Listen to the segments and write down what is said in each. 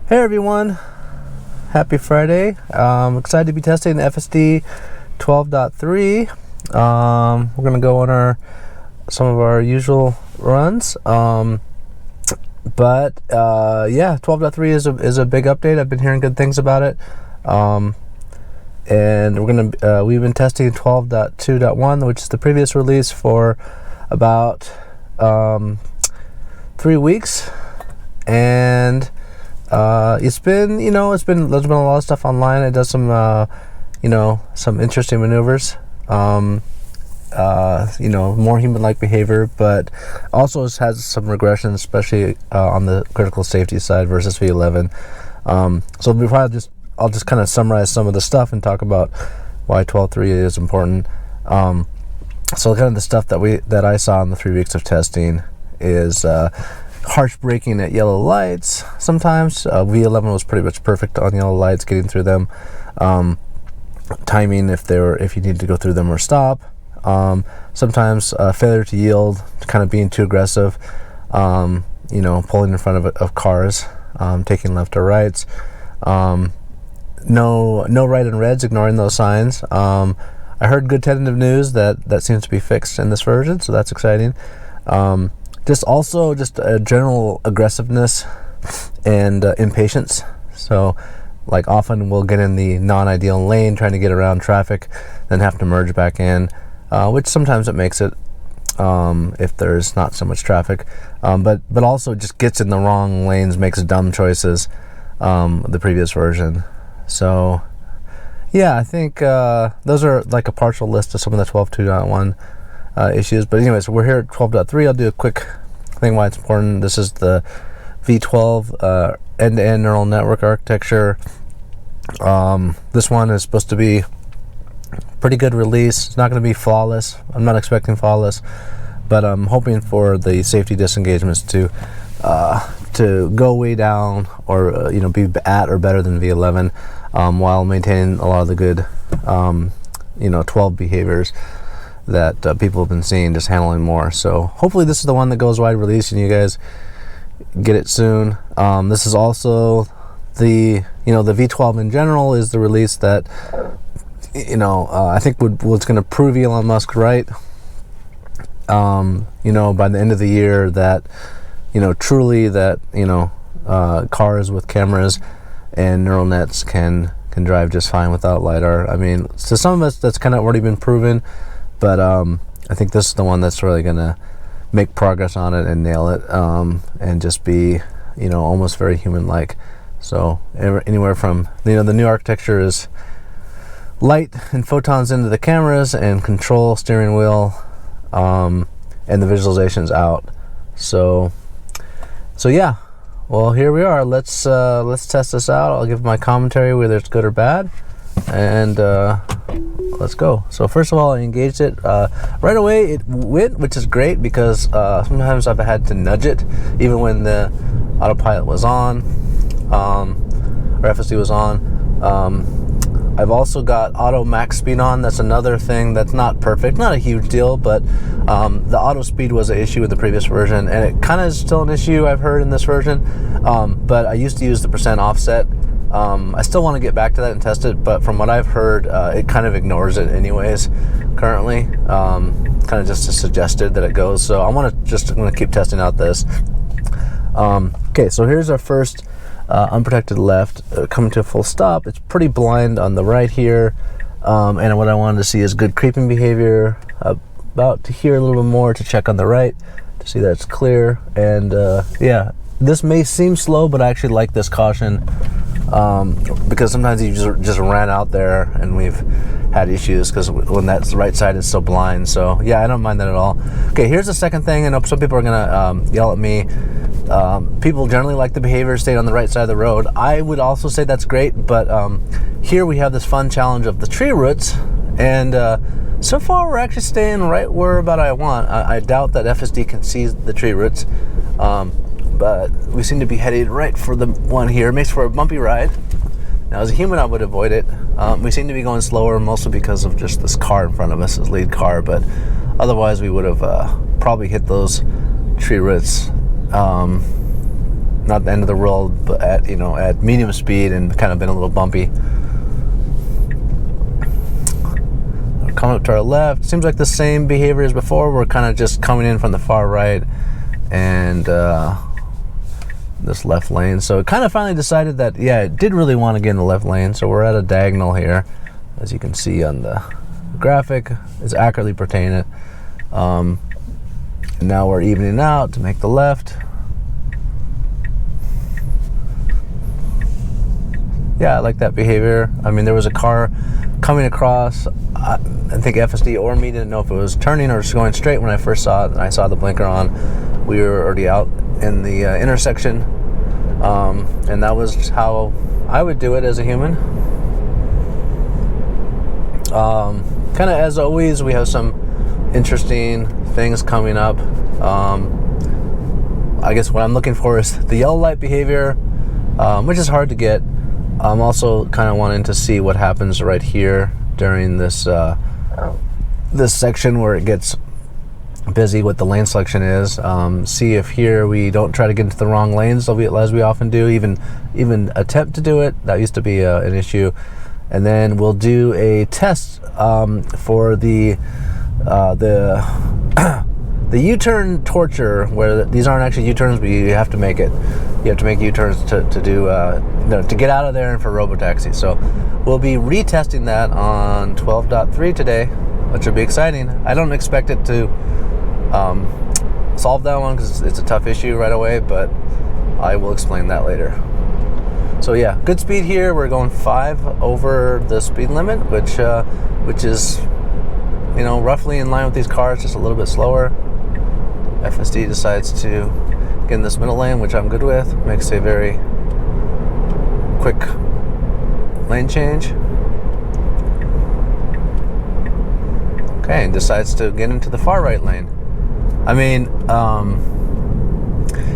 Hey everyone, happy Friday. Excited to be testing the FSD 12.3. We're going to go on some of our usual runs. But 12.3 is a big update. I've been hearing good things about it. And we've been testing 12.2.1, which is the previous release, for about 3 weeks. And there's been a lot of stuff online. It does some some interesting maneuvers, more human-like behavior, but also has some regression, especially on the critical safety side versus V11. So I'll just kind of summarize some of the stuff and talk about why 12.3 is important. So kind of the stuff that I saw in the 3 weeks of testing is harsh braking at yellow lights. Sometimes V11 was pretty much perfect on yellow lights, getting through them. Timing if you need to go through them or stop. Sometimes failure to yield, kind of being too aggressive. Pulling in front of cars, taking left or rights. No right and reds, ignoring those signs. I heard good tentative news that seems to be fixed in this version, so that's exciting. Just a general aggressiveness and impatience. So, like, often we'll get in the non-ideal lane trying to get around traffic, then have to merge back in, which sometimes it makes it if there's not so much traffic. But also just gets in the wrong lanes, makes dumb choices. The previous version. So, yeah, I think those are like a partial list of some of the 12.2.1 issues. But anyways, we're here at 12.3. I'll do a quick thing why it's important. This is the V12 end-to-end neural network architecture. This one is supposed to be pretty good release. It's not going to be flawless. I'm not expecting flawless, but I'm hoping for the safety disengagements to go way down, or be at or better than V11, while maintaining a lot of the good 12 behaviors that people have been seeing, just handling more. So hopefully this is the one that goes wide release and you guys get it soon. This is also the V12 in general is the release that I think what's going to prove Elon Musk right. By the end of the year, that truly that cars with cameras and neural nets can drive just fine without LiDAR. I mean, to some of us that's kind of already been proven, but I think this is the one that's really gonna make progress on it and nail it, and just be almost very human-like. So anywhere from the new architecture is light and photons into the cameras and control steering wheel, and the visualization's out. So yeah, well, here we are. Let's test this out. I'll give my commentary whether it's good or bad, and let's go. So first of all, I engaged it right away. It went, which is great, because sometimes I've had to nudge it even when the autopilot was on, or FSD was on. I've also got auto max speed on. That's another thing that's not perfect, not a huge deal, but the auto speed was an issue in the previous version, and it kind of is still an issue, I've heard, in this version. But I used to use the % offset. I still want to get back to that and test it, but from what I've heard, it kind of ignores it anyways currently. Kind of just suggested that it goes. So I'm going to keep testing out this. Okay, so here's our first unprotected left, coming to a full stop. It's pretty blind on the right here, and what I wanted to see is good creeping behavior. About to hear a little bit more to check on the right to see that it's clear. And yeah, this may seem slow, but I actually like this caution, because sometimes you just ran out there and we've had issues because when that right side is so blind. So yeah, I don't mind that at all. Okay, here's the second thing. I know some people are gonna yell at me. People generally like the behavior staying on the right side of the road. I would also say that's great, but here we have this fun challenge of the tree roots, and so far we're actually staying right where about I want. I doubt that FSD can see the tree roots, but we seem to be headed right for the one here. It makes for a bumpy ride. Now, as a human, I would avoid it. We seem to be going slower, mostly because of just this car in front of us, this lead car, but otherwise we would have probably hit those tree roots not the end of the world, but at, you know, at medium speed and kind of been a little bumpy. Coming up to our left, seems like the same behavior as before. We're kind of just coming in from the far right and this left lane. So it kind of finally decided that, yeah, it did really want to get in the left lane. So we're at a diagonal here, as you can see on the graphic. It's accurately portraying it. And now we're evening out to make the left. Yeah, I like that behavior. I mean, there was a car coming across. I think FSD or me didn't know if it was turning or just going straight when I first saw it, and I saw the blinker on. We were already out in the intersection, and that was how I would do it as a human. Kind of as always, we have some interesting things coming up. I guess what I'm looking for is the yellow light behavior, which is hard to get. I'm also kind of wanting to see what happens right here during this this section where it gets busy, what the lane selection is. See if here we don't try to get into the wrong lanes as we often do, even attempt to do it. That used to be an issue. And then we'll do a test for the U-turn torture, where these aren't actually U-turns, but you have to make it. You have to make U-turns to do to get out of there and for RoboTaxi. So we'll be retesting that on 12.3 today, which will be exciting. I don't expect it to solve that one because it's a tough issue right away, but I will explain that later. So yeah, good speed here. We're going 5 over the speed limit, which is, you know, roughly in line with these cars, just a little bit slower. FSD decides to get in this middle lane, which I'm good with. Makes a very quick lane change. Okay, and decides to get into the far right lane. I mean,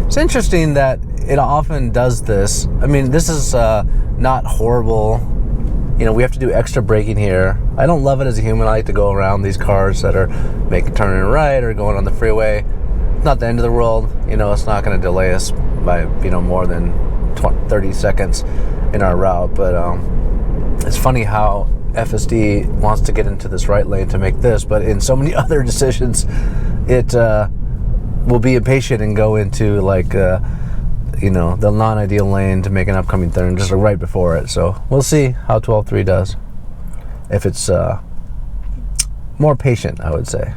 it's interesting that it often does this. I mean, this is not horrible. You know, we have to do extra braking here. I don't love it as a human. I like to go around these cars that are turning right or going on the freeway. It's not the end of the world. You know, it's not going to delay us by, you know, more than 30 seconds in our route. But it's funny how FSD wants to get into this right lane to make this, but in so many other decisions, it will be impatient and go into like you know, the non-ideal lane to make an upcoming turn just right before it. So we'll see how 12.3 does. If it's more patient, I would say.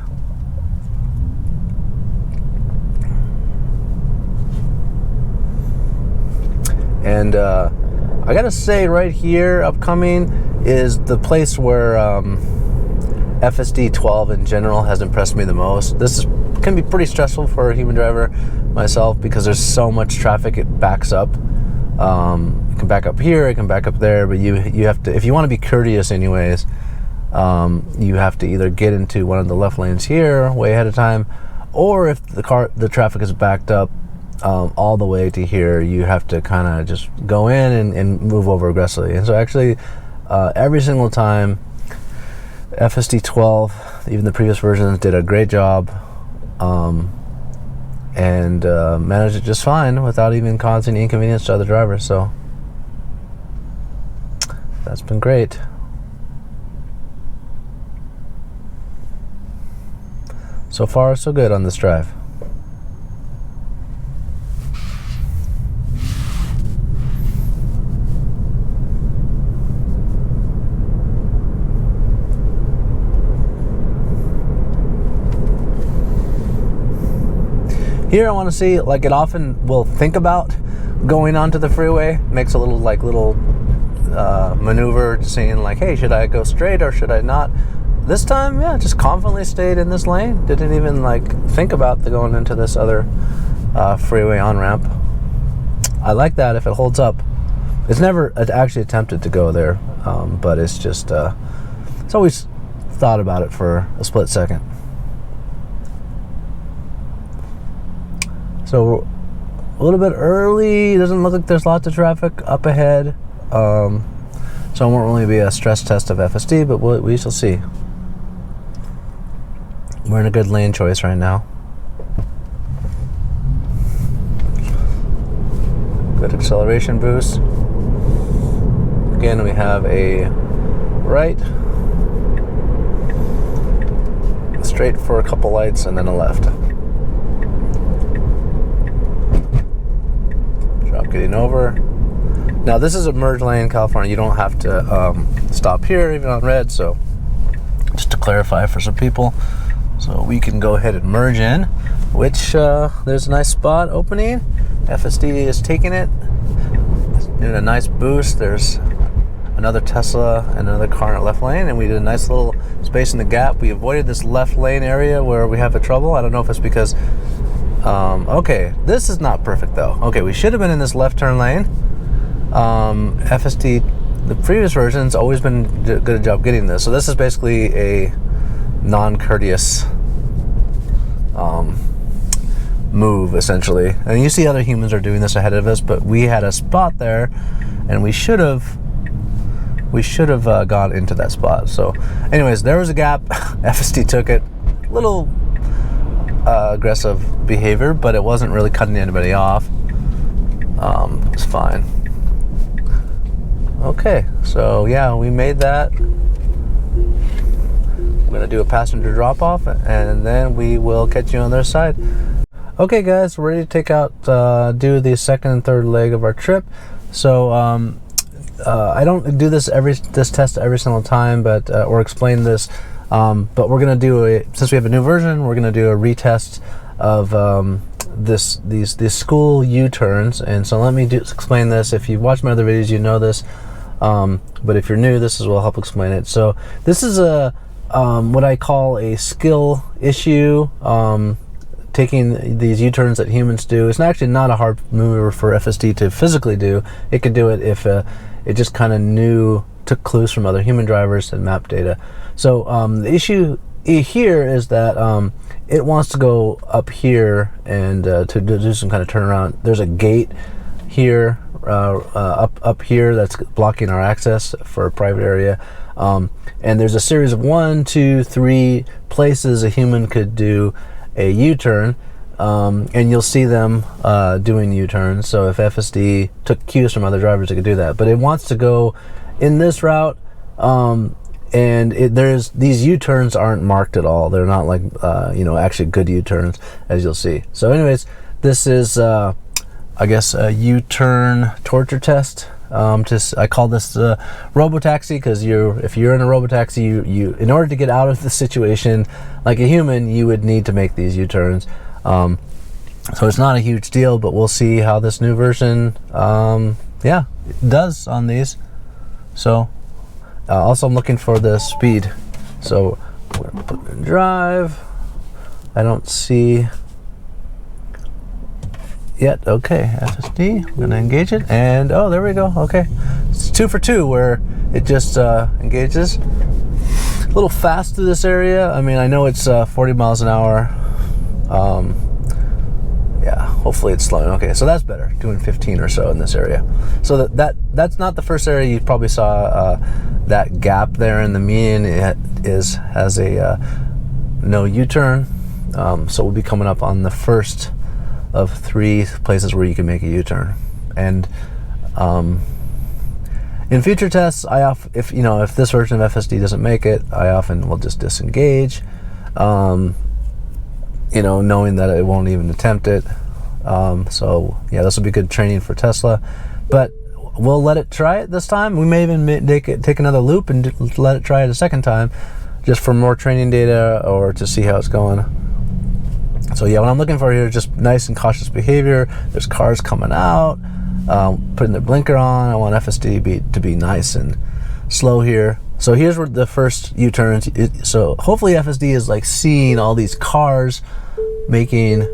And I gotta say, right here, upcoming, is the place where FSD 12 in general has impressed me the most. This can be pretty stressful for a human driver, myself, because there's so much traffic. It backs up. It can back up here, it can back up there, but you have to, if you want to be courteous anyways, you have to either get into one of the left lanes here way ahead of time, or if the traffic is backed up all the way to here, you have to kind of just go in and move over aggressively. And so actually every single time, FSD 12, even the previous versions, did a great job and managed it just fine without even causing inconvenience to other drivers. So that's been great. So far, so good on this drive. Here I want to see, like, it often will think about going onto the freeway, makes a little maneuver, seeing like, hey, should I go straight or should I not? This time, yeah, just confidently stayed in this lane. Didn't even like think about going into this other freeway on-ramp. I like that if it holds up. It's never actually attempted to go there, but it's just, it's always thought about it for a split second. So a little bit early. Doesn't look like there's lots of traffic up ahead. So it won't really be a stress test of FSD, but we shall see. We're in a good lane choice right now. Good acceleration boost. Again, we have a right, straight for a couple lights, and then a left. Drop getting over. Now this is a merge lane in California. You don't have to stop here even on red, so just to clarify for some people. So we can go ahead and merge in, which there's a nice spot opening. FSD is taking it. It's doing a nice boost. There's another Tesla and another car in our left lane, and we did a nice little space in the gap. We avoided this left lane area where we have the trouble. I don't know if it's because okay, this is not perfect though. Okay, we should have been in this left turn lane. FSD, the previous version's always been good job getting this. So this is basically a non-courteous move, essentially. And you see other humans are doing this ahead of us, but we had a spot there, and we should have gone into that spot. So anyways, there was a gap. FSD took it. Little aggressive behavior, but it wasn't really cutting anybody off. It's fine. Okay, so yeah, we made that. We're gonna do a passenger drop off, and then we will catch you on the other side. Okay guys, we're ready to take out, do the second and third leg of our trip. So I don't do this test every single time, but or explain this, but we're gonna do since we have a new version, we're gonna do a retest of these school U-turns. And so let me explain this. If you've watched my other videos, you know this, but if you're new, this will help explain it. So this is a what I call a skill issue. Taking these U-turns that humans do. It's actually not a hard maneuver for FSD to physically do. It could do it if it just kind of took clues from other human drivers and mapped data. So the issue here is that it wants to go up here and to do some kind of turnaround. There's a gate here, up here, that's blocking our access for a private area. And there's a series of 1, 2, 3 places a human could do a U-turn, and you'll see them doing U-turns. So if FSD took cues from other drivers, it could do that. But it wants to go in this route, and these U-turns aren't marked at all. They're not like actually good U-turns, as you'll see. So anyways, this is I guess a U-turn torture test. I call this RoboTaxi because if you're in a RoboTaxi, you in order to get out of the situation like a human, you would need to make these U-turns. So it's not a huge deal, but we'll see how this new version does on these. So also I'm looking for the speed. So we're gonna put it in drive. I don't see yet. Okay, FSD, I'm gonna engage it, and oh, there we go. Okay, it's 2 for 2 where it just engages. A little fast through this area. I mean, I know it's 40 miles an hour. Yeah, hopefully it's slowing. Okay, so that's better, doing 15 or so in this area. So that's not the first area. You probably saw that gap there in the median. It has a no U-turn. So we'll be coming up on the first of 3 places where you can make a U-turn. And in future tests, if this version of FSD doesn't make it, I often will just disengage, knowing that it won't even attempt it. So yeah, this will be good training for Tesla, but we'll let it try it this time. We may even take another loop and let it try it a second time, just for more training data or to see how it's going. So yeah, what I'm looking for here is just nice and cautious behavior. There's cars coming out, putting their blinker on. I want FSD to be nice and slow here. So here's where the first U-turns. So hopefully FSD is like seeing all these cars making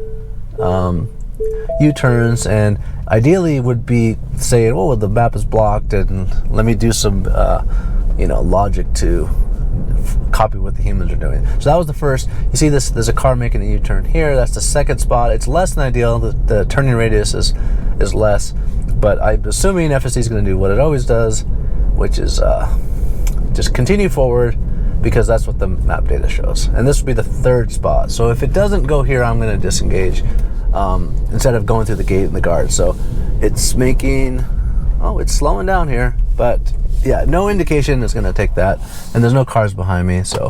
U-turns, and ideally would be saying, "Oh, the map is blocked, and let me do some logic to copy what the humans are doing." So that was the first. You see this, there's a car making a U-turn here. That's the second spot. It's less than ideal. The turning radius is less, but I'm assuming FSD is going to do what it always does, which is just continue forward, because that's what the map data shows. And this will be the third spot. So if it doesn't go here, I'm going to disengage instead of going through the gate and the guard. So it's making, oh, it's slowing down here, but yeah, no indication it's going to take that, and there's no cars behind me, so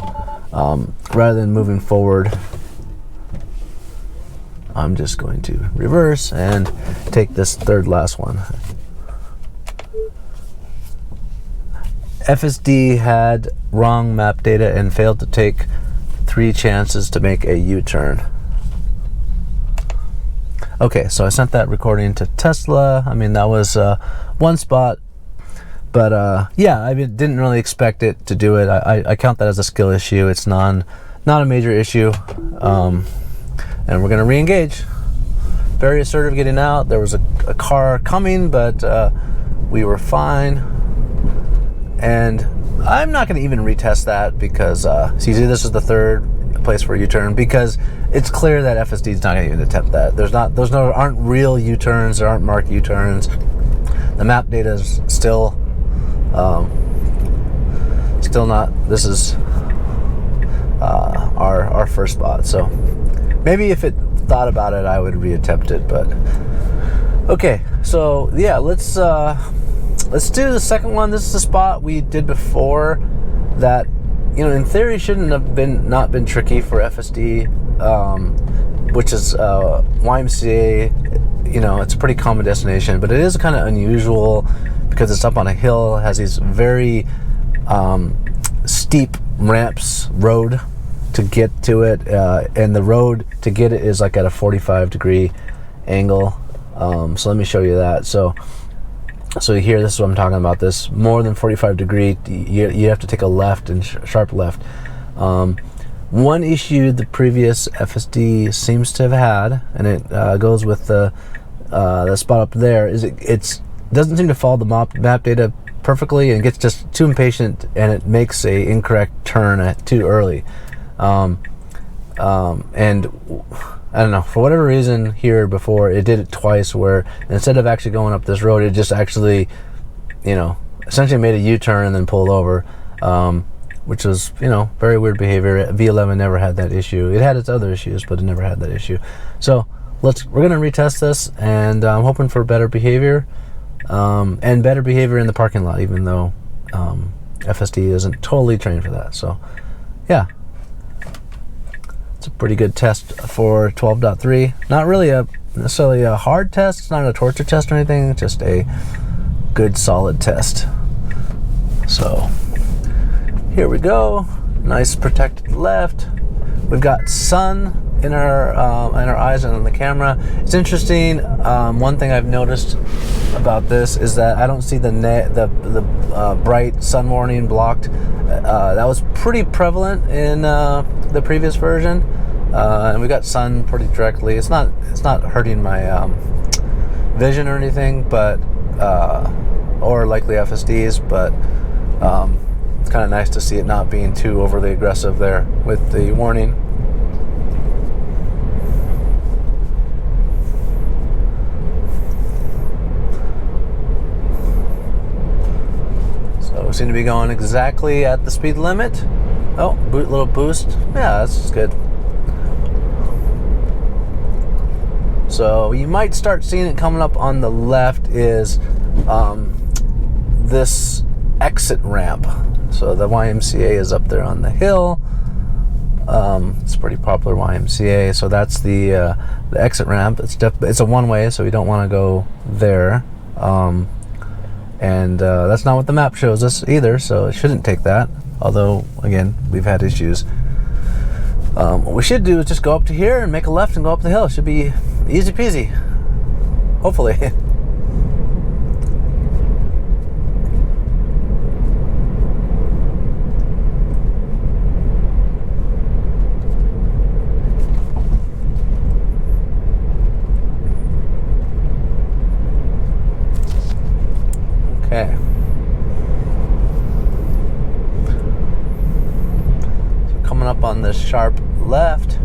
rather than moving forward, I'm just going to reverse and take this third last one. FSD had wrong map data and failed to take 3 chances to make a U-turn. Okay, so I sent that recording to Tesla. I mean, that was one spot, but yeah, I didn't really expect it to do it. I count that as a skill issue. It's not a major issue, and we're gonna re-engage. Very assertive getting out. There was a car coming, but we were fine. And I'm not going to even retest that because, see, this is the third place for a U-turn, because it's clear that FSD is not going to even attempt that. Aren't real U-turns. There aren't marked U-turns. The map data is still not. This is our first spot. So maybe if it thought about it, I would reattempt it. But okay, so yeah, let's do the second one. This is the spot we did before that, you know, in theory shouldn't have not been tricky for FSD, which is YMCA. You know, it's a pretty common destination, but it is kind of unusual because it's up on a hill. It has these very steep ramps, road to get to it, and the road to get it is like at a 45-degree angle. So let me show you that. So here, this is what I'm talking about. This more than 45 degree, you have to take a left and sharp left. One issue the previous FSD seems to have had, and it goes with the spot up there, is it doesn't seem to follow the map data perfectly, and gets just too impatient, and it makes a incorrect turn too early. And I don't know, for whatever reason here before, it did it twice where instead of actually going up this road, it just actually, you know, essentially made a U-turn and then pulled over, which was, you know, very weird behavior. V11 never had that issue. It had its other issues, but it never had that issue. So we're going to retest this, and I'm hoping for better behavior, and better behavior in the parking lot, even though FSD isn't totally trained for that. So yeah. It's a pretty good test for 12.3. Not really necessarily a hard test. It's not a torture test or anything. It's just a good, solid test. So here we go. Nice protected left. We've got sun in our eyes and on the camera. It's interesting. One thing I've noticed about this is that I don't see the bright sun warning blocked. That was pretty prevalent in the previous version, and we got sun pretty directly. It's not hurting my vision or anything, but or likely FSDs, but it's kind of nice to see it not being too overly aggressive there with the warning. So we seem to be going exactly at the speed limit. Oh, little boost. Yeah, that's good. So you might start seeing it coming up on the left is this exit ramp. So the YMCA is up there on the hill. It's a pretty popular YMCA. So that's the exit ramp. It's a one-way, so we don't want to go there. And that's not what the map shows us either, so it shouldn't take that. Although, again, we've had issues. What we should do is just go up to here and make a left and go up the hill. It should be easy peasy. Hopefully. Okay. So coming up on this sharp left.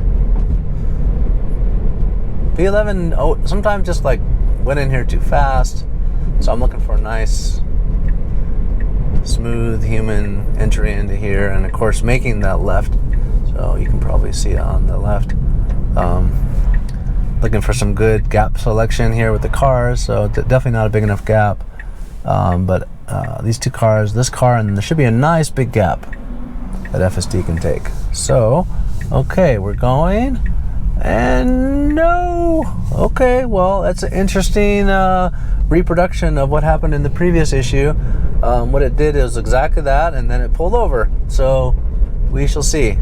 V11 sometimes just like went in here too fast. So I'm looking for a nice smooth human entry into here, and of course making that left. So you can probably see it on the left. looking for some good gap selection here with the cars, so definitely not a big enough gap. But these two cars, this car, and there should be a nice big gap that FSD can take. So, okay, we're going, and no. Okay, well, that's an interesting reproduction of what happened in the previous issue. What it did is exactly that, and then it pulled over. So we shall see.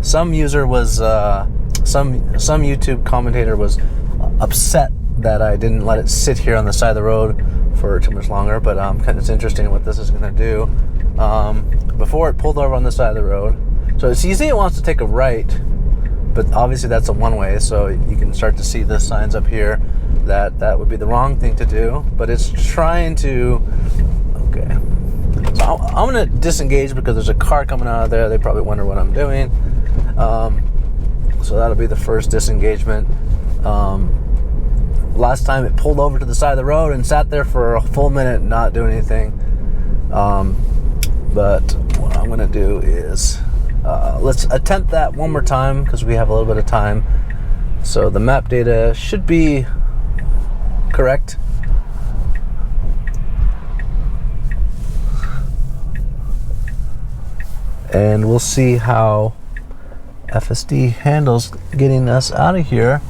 Some user was, some YouTube commentator was upset that I didn't let it sit here on the side of the road for too much longer, but it's interesting what this is going to do. Before it pulled over on the side of the road, so you see it wants to take a right, but obviously that's a one-way, so you can start to see the signs up here that would be the wrong thing to do, but it's trying to. Okay, so I'm going to disengage because there's a car coming out of there. They probably wonder what I'm doing. So that'll be the first disengagement. Last time it pulled over to the side of the road and sat there for a full minute not doing anything. But what I'm going to do is let's attempt that one more time because we have a little bit of time. So the map data should be correct. And we'll see how FSD handles getting us out of here.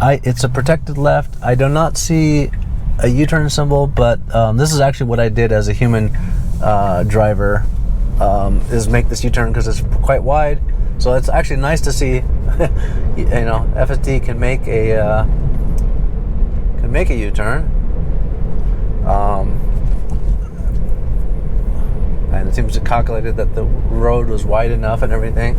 It's a protected left. I do not see a U-turn symbol, but this is actually what I did as a human driver, is make this U-turn because it's quite wide. So it's actually nice to see, FSD can make a U-turn. And it seems to calculated that the road was wide enough and everything.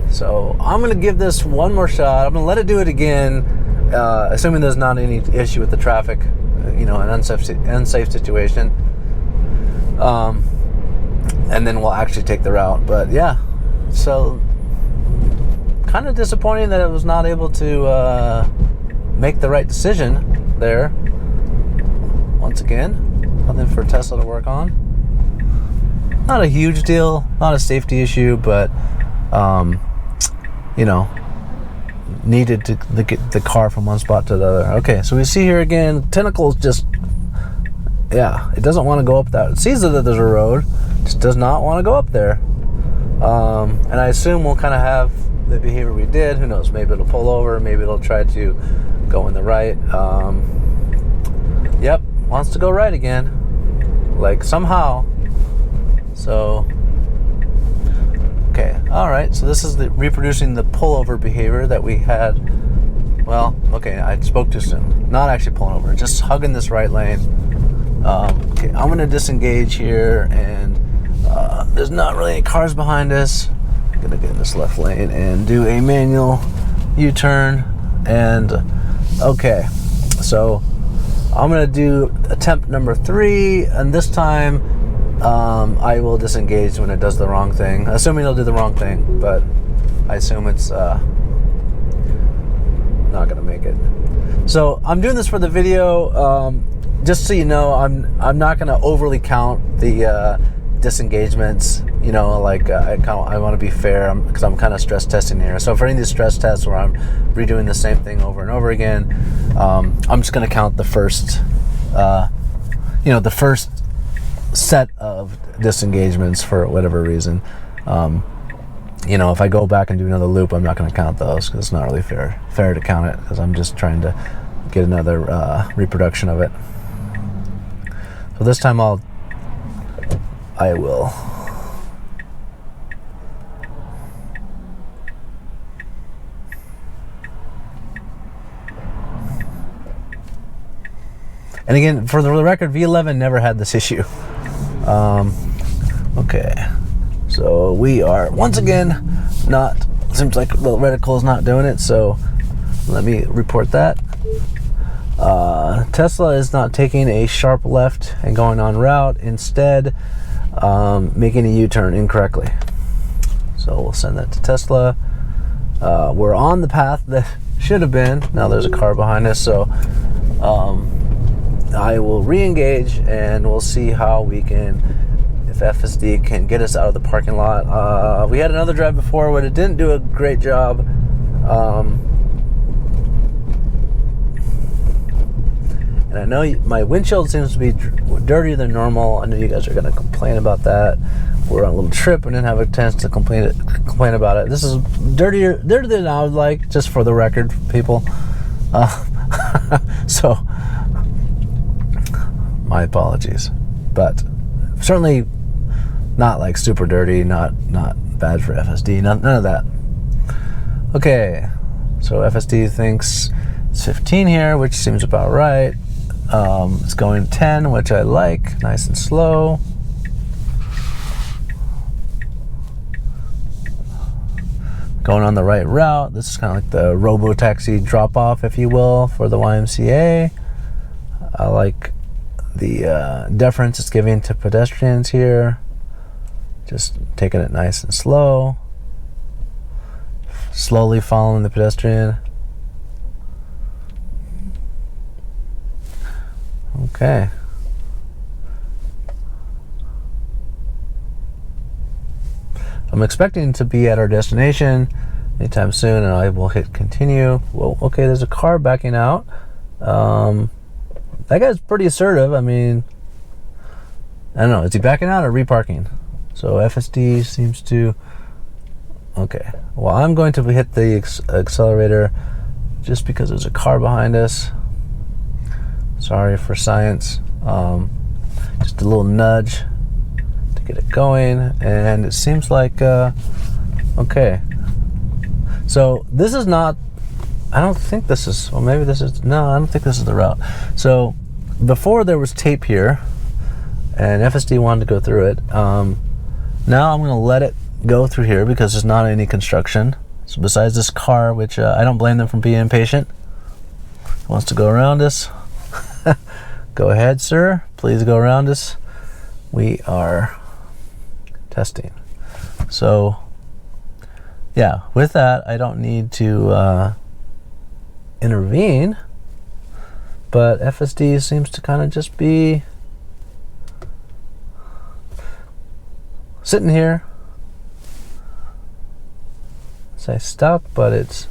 So I'm going to give this one more shot. I'm going to let it do it again, assuming there's not any issue with the traffic, an unsafe situation. And then we'll actually take the route. But yeah, so kind of disappointing that it was not able to make the right decision there. Once again, nothing for Tesla to work on. Not a huge deal, not a safety issue, but needed to get the car from one spot to the other. Okay, so we see here again, tentacles just, it doesn't want to go up that. It sees that there's a road, just does not want to go up there. And I assume we'll kind of have the behavior we did. Who knows? Maybe it'll pull over. Maybe it'll try to go in the right. Yep, wants to go right again, like somehow. So, okay, all right. So this is reproducing the pullover behavior that we had. Well, okay, I spoke too soon. Not actually pulling over, just hugging this right lane. Okay, I'm gonna disengage here, and there's not really any cars behind us. I'm gonna get in this left lane and do a manual U-turn. And okay, so I'm gonna do attempt number 3, and this time I will disengage when it does the wrong thing, assuming it'll do the wrong thing, but I assume it's not gonna make it. So I'm doing this for the video, just so you know. I'm not gonna overly count the disengagements. I want to be fair because I'm kind of stress testing here. So for any of these stress tests where I'm redoing the same thing over and over again, I'm just gonna count the first, the first set of disengagements for whatever reason. If I go back and do another loop, I'm not going to count those because it's not really fair to count it, because I'm just trying to get another reproduction of it. So this time I will. And again, for the record, V11 never had this issue. Okay, so we are once again seems like the reticle is not doing it, so let me report that. Tesla is not taking a sharp left and going on route, instead making a U-turn incorrectly. So we'll send that to Tesla. We're on the path that should have been. Now there's a car behind us, so I will re-engage and we'll see how we can, if FSD can get us out of the parking lot. We had another drive before where it didn't do a great job. And I know my windshield seems to be dirtier than normal. I know you guys are going to complain about that. We're on a little trip and didn't have a chance to complain about it. This is dirtier than I would like, just for the record, people. So, my apologies. But certainly not like super dirty, not bad for FSD, none of that. Okay, so FSD thinks it's 15 here, which seems about right. It's going 10, which I like, nice and slow. Going on the right route. This is kind of like the RoboTaxi drop-off, if you will, for the YMCA. I like the deference it's giving to pedestrians here. Just taking it nice and slow. Slowly following the pedestrian. Okay. I'm expecting to be at our destination anytime soon, and I will hit continue. Well, okay, there's a car backing out. That guy's pretty assertive. I mean, I don't know. Is he backing out or reparking? So FSD seems to... Okay. Well, I'm going to hit the accelerator just because there's a car behind us. Sorry for science. Just a little nudge to get it going, and it seems like okay. So this is not. I don't think this is. Well, maybe this is. No, I don't think this is the route. So before there was tape here, and FSD wanted to go through it. Now I'm going to let it go through here because there's not any construction. So besides this car, which I don't blame them for being impatient, wants to go around us. Go ahead, sir. Please go around us. We are testing. So, yeah, with that, I don't need to intervene. But FSD seems to kind of just be sitting here. Say stop, but it's...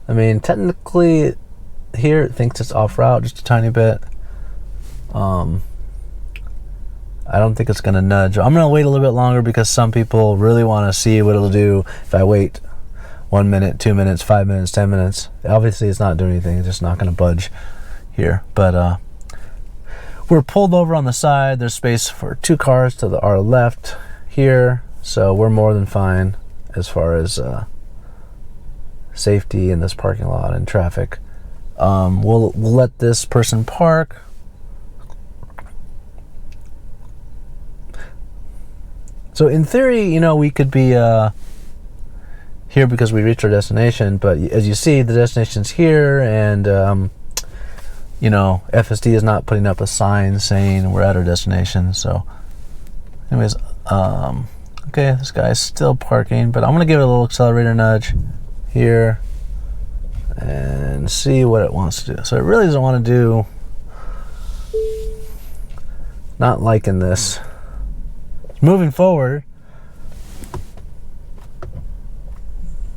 I mean, technically... Here it thinks it's off route just a tiny bit. I don't think it's gonna nudge. I'm gonna wait a little bit longer because some people really want to see what it'll do if I wait 1 minute, 2 minutes, 5 minutes, 10 minutes. Obviously it's not doing anything, it's just not gonna budge here. But we're pulled over on the side. There's space for 2 cars to our left here, so we're more than fine as far as safety in this parking lot and traffic. We'll let this person park. So in theory, you know, we could be here because we reached our destination, but as you see, the destination's here, and you know, FSD is not putting up a sign saying we're at our destination. So anyways, okay, this guy's still parking, but I'm gonna give it a little accelerator nudge here and see what it wants to do. So it really doesn't want to do... Not liking this. It's moving forward,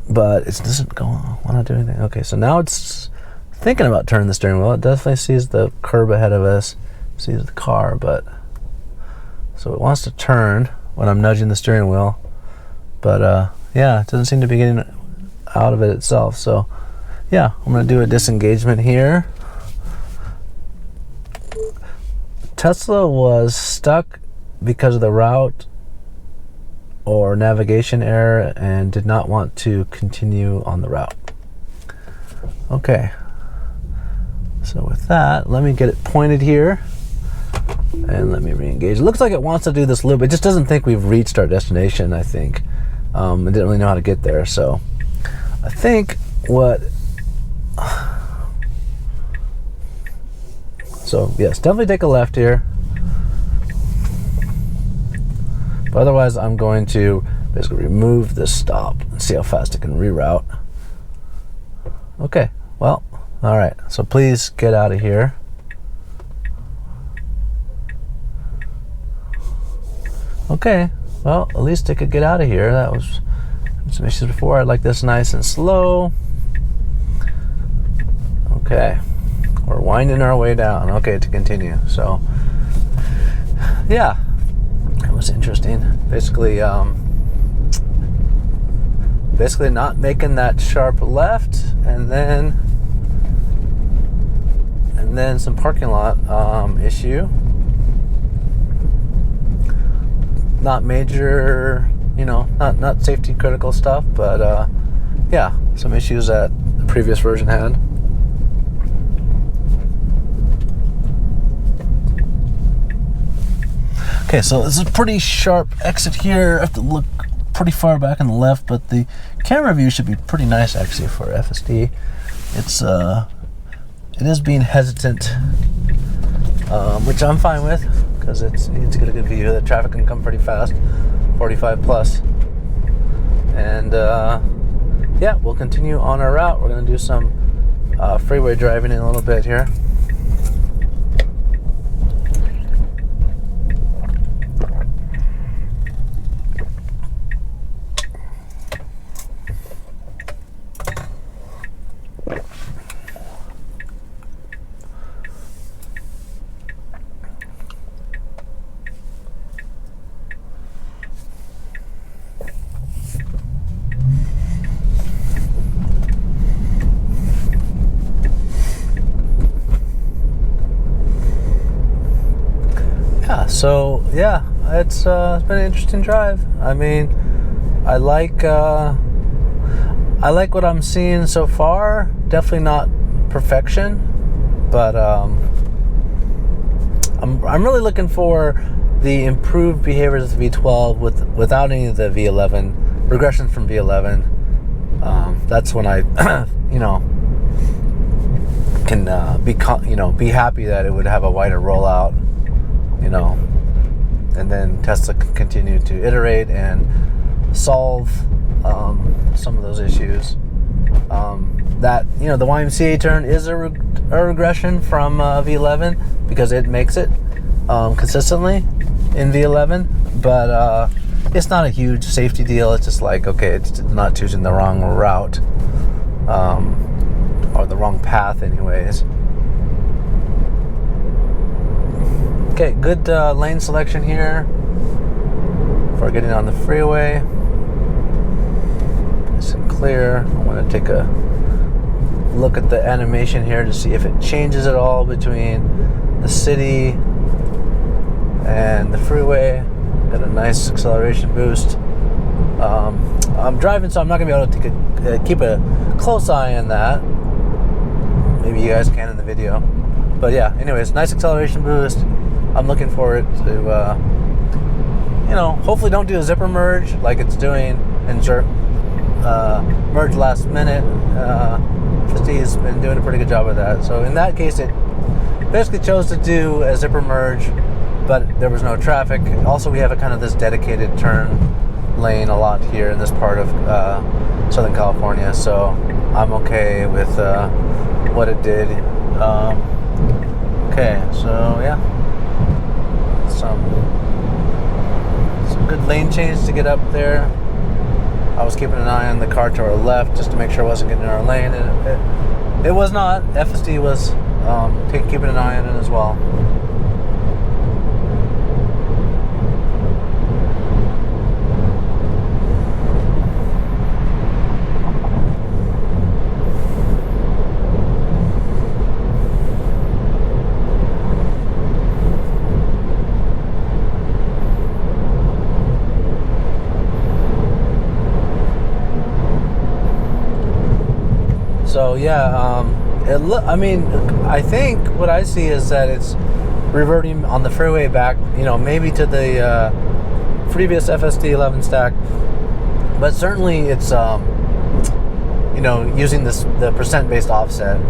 but it doesn't go on. Why not do anything? Okay, so now it's thinking about turning the steering wheel. It definitely sees the curb ahead of us, sees the car, but... So it wants to turn when I'm nudging the steering wheel, but yeah, it doesn't seem to be getting out of it itself. So yeah, I'm going to do a disengagement here. Tesla was stuck because of the route or navigation error and did not want to continue on the route. Okay, so with that, let me get it pointed here and let me re-engage. It looks like it wants to do this loop. It just doesn't think we've reached our destination, I think. It didn't really know how to get there, so I think what... So yes, definitely take a left here. But otherwise, I'm going to basically remove this stop and see how fast it can reroute. Okay, well, all right. So please get out of here. Okay, well, at least it could get out of here. That was some issues before. I like this nice and slow. Okay, we're winding our way down. Okay, to continue. So, yeah, it was interesting. Basically not making that sharp left, and then some parking lot issue. Not major, not safety critical stuff, but yeah, some issues that the previous version had. Okay, so this is a pretty sharp exit here. I have to look pretty far back on the left, but the camera view should be pretty nice actually for FSD. It is being hesitant, which I'm fine with, because you need to get a good view. The traffic can come pretty fast, 45 plus. And yeah, we'll continue on our route. We're going to do some freeway driving in a little bit here. So yeah, it's been an interesting drive. I mean, I like what I'm seeing so far. Definitely not perfection, but I'm really looking for the improved behaviors of the V12 without any of the V11 regression from V11. That's when I can be happy that it would have a wider rollout. And then Tesla can continue to iterate and solve some of those issues. That the YMCA turn is a regression from V11 because it makes it consistently in V11, but it's not a huge safety deal. It's just like, okay, it's not choosing the wrong route or the wrong path anyways. Okay, good lane selection here for getting on the freeway. Nice and clear. I want to take a look at the animation here to see if it changes at all between the city and the freeway. Got a nice acceleration boost. I'm driving, so I'm not going to be able to keep a close eye on that. Maybe you guys can in the video. But yeah, anyways, nice acceleration boost. I'm looking for it to, hopefully don't do a zipper merge like it's doing in merge last minute. FSD has been doing a pretty good job of that. So in that case, it basically chose to do a zipper merge, but there was no traffic. Also, we have a kind of this dedicated turn lane a lot here in this part of Southern California. So I'm okay with what it did. Okay, so yeah. Some good lane change to get up there. I was keeping an eye on the car to our left just to make sure it wasn't getting in our lane, and it was not. FSD was keeping an eye on it as well. So yeah, I think what I see is that it's reverting on the freeway back, maybe to the previous FSD 11 stack, but certainly it's using the percent-based offset.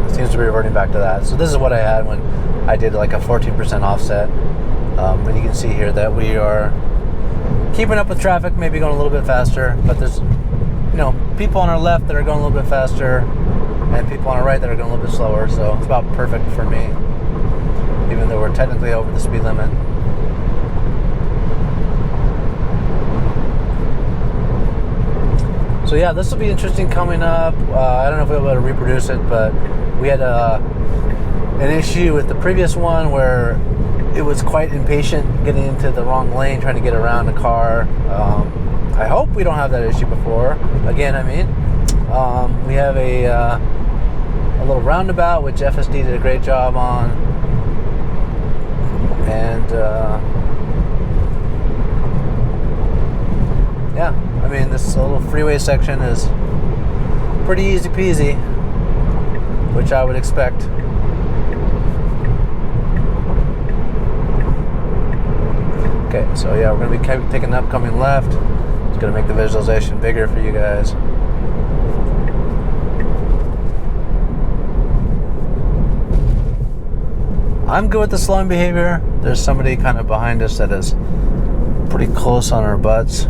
It seems to be reverting back to that. So this is what I had when I did like a 14% offset, and you can see here that we are keeping up with traffic, maybe going a little bit faster, but there's people on our left that are going a little bit faster and people on our right that are going a little bit slower, so it's about perfect for me, even though we're technically over the speed limit. So yeah, this will be interesting coming up. I don't know if we'll be able to reproduce it, but we had an issue with the previous one where it was quite impatient getting into the wrong lane, trying to get around the car. I hope we don't have that issue before. Again, I mean, we have a little roundabout, which FSD did a great job on. And yeah, I mean, this little freeway section is pretty easy peasy, which I would expect. Okay, so yeah, we're going to be taking the upcoming left. It's going to make the visualization bigger for you guys. I'm good with the slowing behavior. There's somebody kind of behind us that is pretty close on our butts.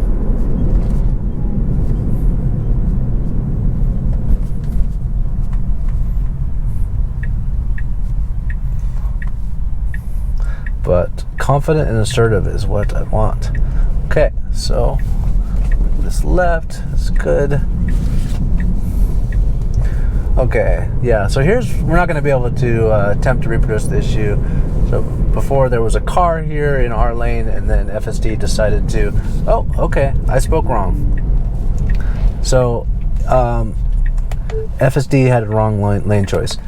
But confident and assertive is what I want. Okay, so this left is good. Okay, yeah, so we're not going to be able to attempt to reproduce the issue. So before there was a car here in our lane, and then FSD decided to, oh, okay, I spoke wrong. So FSD had a wrong lane choice.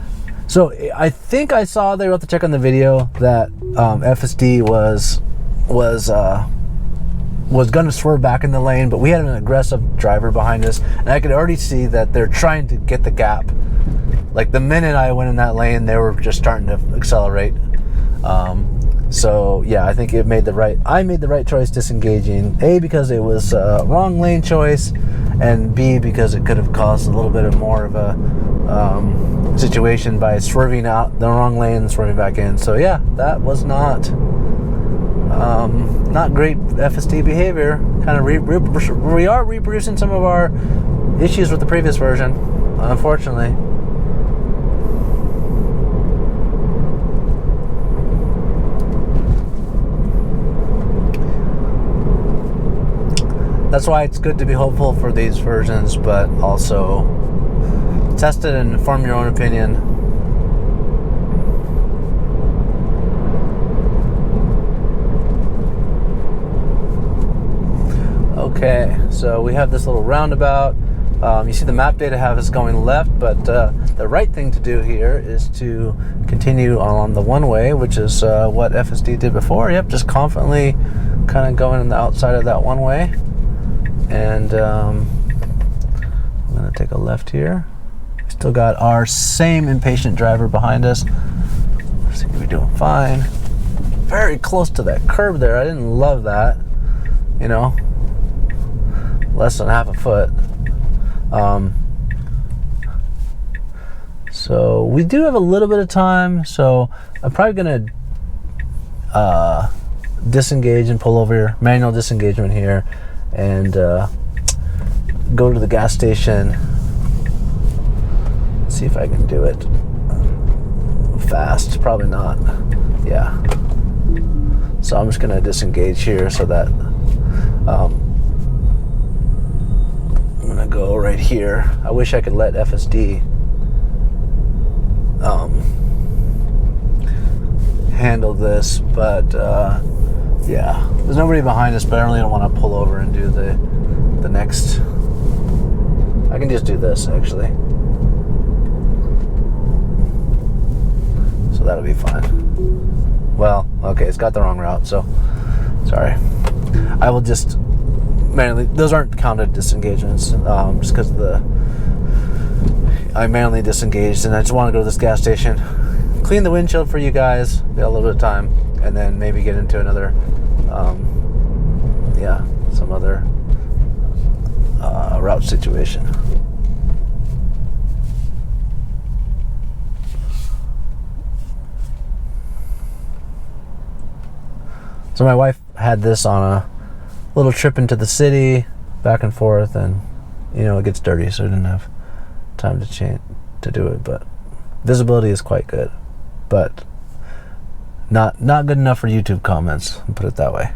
So I think I saw, they were able to check on the video that FSD was going to swerve back in the lane, but we had an aggressive driver behind us, and I could already see that they're trying to get the gap. Like the minute I went in that lane, they were just starting to accelerate. So yeah, I think I made the right choice disengaging. A, because it was a wrong lane choice, and B, because it could have caused a little bit of more of a situation by swerving out the wrong lane and swerving back in. So yeah, that was not great FSD behavior. Kind of we are reproducing some of our issues with the previous version, unfortunately. That's why it's good to be hopeful for these versions, but also test it and form your own opinion. Okay, so we have this little roundabout. You see the map data have us going left, but the right thing to do here is to continue on the one-way, which is what FSD did before. Yep, just confidently kind of going on the outside of that one-way. And I'm going to take a left here. We still got our same impatient driver behind us. Seems to be doing fine. Very close to that curb there. I didn't love that. You know, less than half a foot. So we do have a little bit of time. So I'm probably going to disengage and pull over here. Manual disengagement here. And go to the gas station. See if I can do it fast. Probably not. Yeah. So I'm just gonna disengage here so that I'm gonna go right here. I wish I could let FSD handle this, but yeah, there's nobody behind us, but I really don't want to pull over and do the next. I can just do this, actually. So that'll be fine. Well, okay, it's got the wrong route, so sorry. I will just manually, those aren't counted disengagements, just because I manually disengaged, and I just want to go to this gas station, clean the windshield for you guys, we got a little bit of time, and then maybe get into another, some other route situation. So my wife had this on a little trip into the city, back and forth, and it gets dirty, so I didn't have time to do it. But visibility is quite good, but not good enough for YouTube comments, I'll put it that way.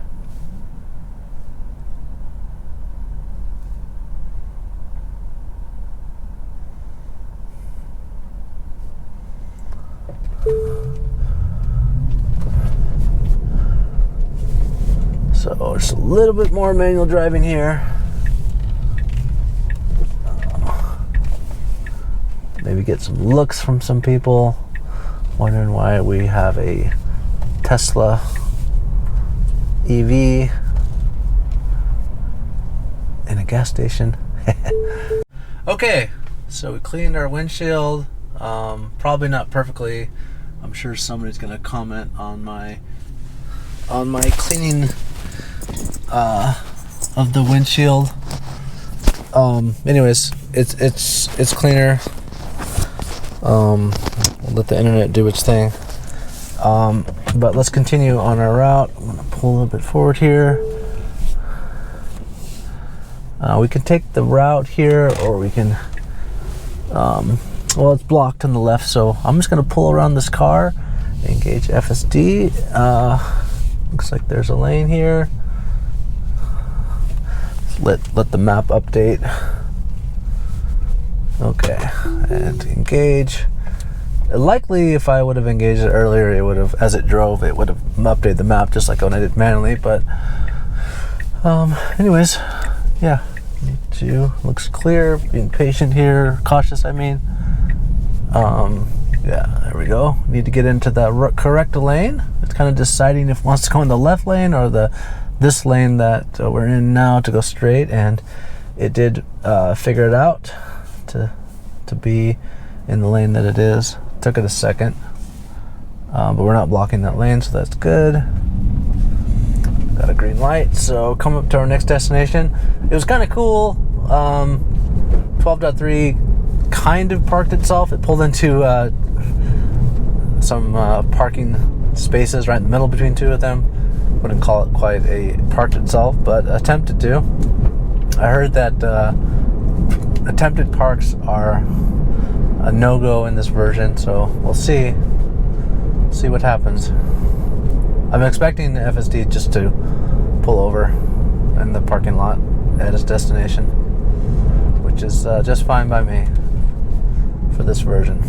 So just a little bit more manual driving here. Maybe get some looks from some people wondering why we have a Tesla EV in a gas station. Okay, so we cleaned our windshield. Probably not perfectly. I'm sure somebody's gonna comment on my cleaning of the windshield. Anyways, it's cleaner. We'll let the internet do its thing. But let's continue on our route. I'm gonna pull a little bit forward here. We can take the route here, or we can well, it's blocked on the left, so I'm just gonna pull around this car, engage FSD. Looks like there's a lane here. Let the map update. Okay, and engage. Likely, if I would have engaged it earlier, it would have, as it drove, it would have updated the map just like when I did manually. But anyways, yeah, looks clear. Being patient here, cautious. I mean, yeah, there we go. Need to get into the correct lane. It's kind of deciding if it wants to go in the left lane or this lane that we're in now to go straight, and it did figure it out to be in the lane that it is. Took it a second, but we're not blocking that lane, so that's good. Got a green light, so come up to our next destination. It was kind of cool. 12.3 kind of parked itself. It pulled into some parking spaces right in the middle between two of them. Wouldn't call it quite a parked itself, but attempted to. I heard that attempted parks are a no-go in this version, so we'll see what happens. I'm expecting the FSD just to pull over in the parking lot at its destination, which is just fine by me for this version.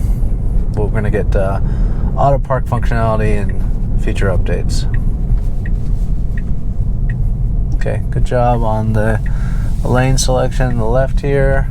But we're gonna get auto park functionality and future updates. Okay, good job on the lane selection on the left here.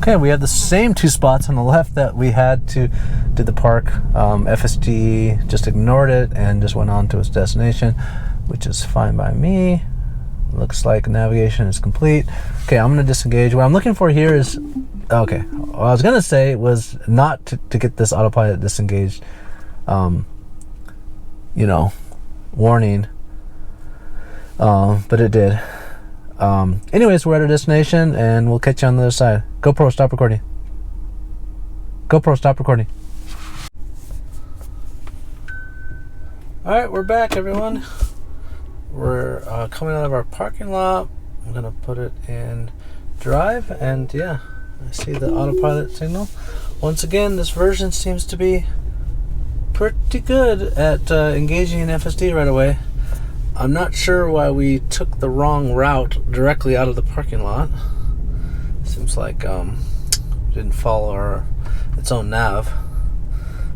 Okay, we have the same two spots on the left that we had to do the park. FSD just ignored it and just went on to its destination, which is fine by me. Looks like navigation is complete. Okay, I'm gonna disengage. What I'm looking for here is, okay, what I was gonna say was not to get this autopilot disengaged, warning, but it did. Anyways, we're at our destination and we'll catch you on the other side. GoPro, stop recording. GoPro, stop recording. Alright, we're back, everyone. We're coming out of our parking lot. I'm gonna put it in drive, and yeah, I see the autopilot signal. Once again, this version seems to be pretty good at engaging in FSD right away. I'm not sure why we took the wrong route directly out of the parking lot. Seems like didn't follow its own nav.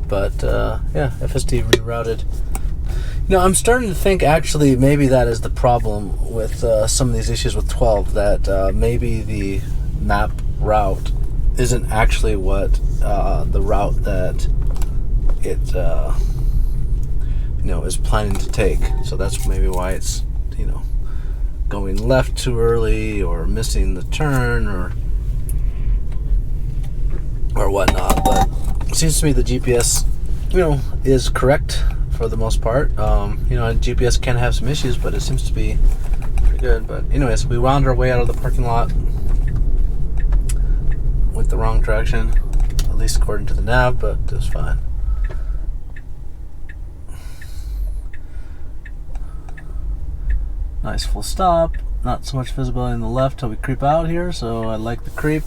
But yeah, FSD rerouted. I'm starting to think actually maybe that is the problem with some of these issues with 12, that maybe the map route isn't actually what the route that it is planning to take. So that's maybe why it's going left too early or missing the turn or whatnot. But it seems to me the GPS is correct for the most part. GPS can have some issues, but it seems to be pretty good. But anyways, we wound our way out of the parking lot with the wrong direction, at least according to the nav, but it was fine. Nice full stop. Not so much visibility on the left till we creep out here, so I like the creep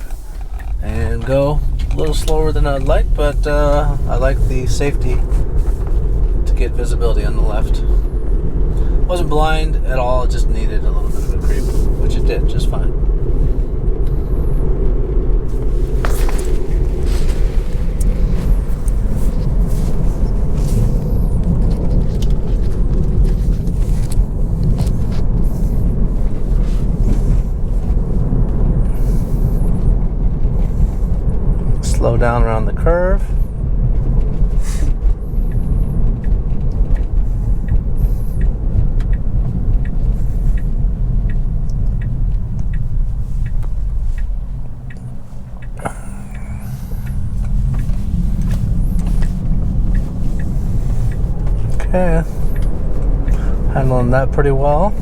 and go a little slower than I'd like, but I like the safety to get visibility on the left. Wasn't blind at all, just needed a little bit of a creep, which which it did just fine. Slow down around the curve. Okay, handling that pretty well.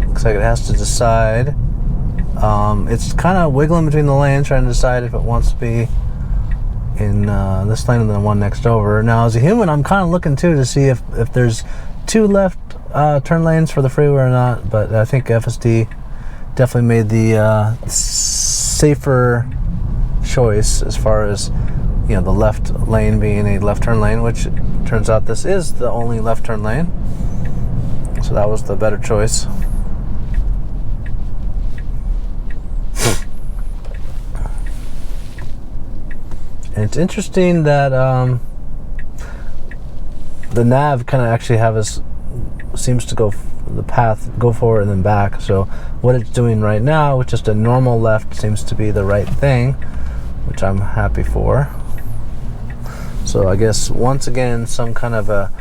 Looks like it has to decide. It's kind of wiggling between the lanes, trying to decide if it wants to be in this lane and the one next over. Now, as a human, I'm kind of looking too to see if there's two left turn lanes for the freeway or not. But I think FSD definitely made the safer choice as far as, you know, the left lane being a left turn lane, which turns out this is the only left turn lane. So that was the better choice. And it's interesting that the nav kind of actually seems to go the path, go forward and then back. So what it's doing right now with just a normal left seems to be the right thing, which I'm happy for. So I guess once again some kind of a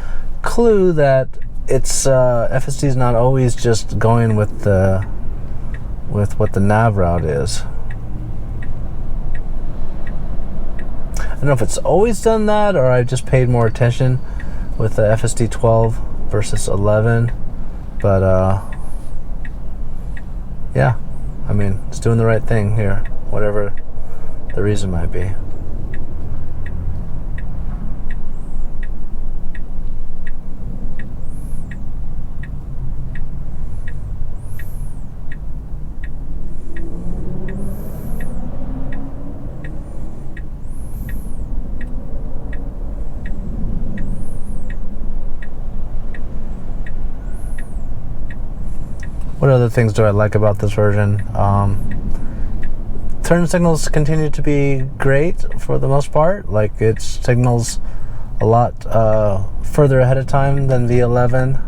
clue that it's FSD is not always just going with what the nav route is. I don't know if it's always done that or I just paid more attention with the FSD 12 versus 11, but yeah, I mean, it's doing the right thing here, whatever the reason might be. What other things do I like about this version? Turn signals continue to be great for the most part. Like, it signals a lot further ahead of time than V11.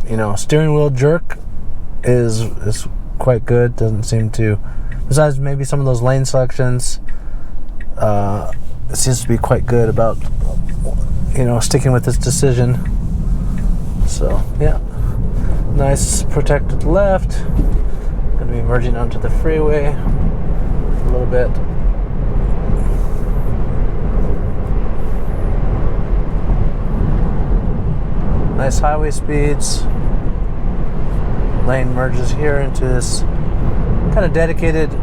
You know, steering wheel jerk is quite good. Doesn't seem to, besides maybe some of those lane selections, it seems to be quite good about, you know, sticking with this decision. So yeah, nice protected left. Going to be merging onto the freeway a little bit. Nice highway speeds. Lane merges here into this kind of dedicated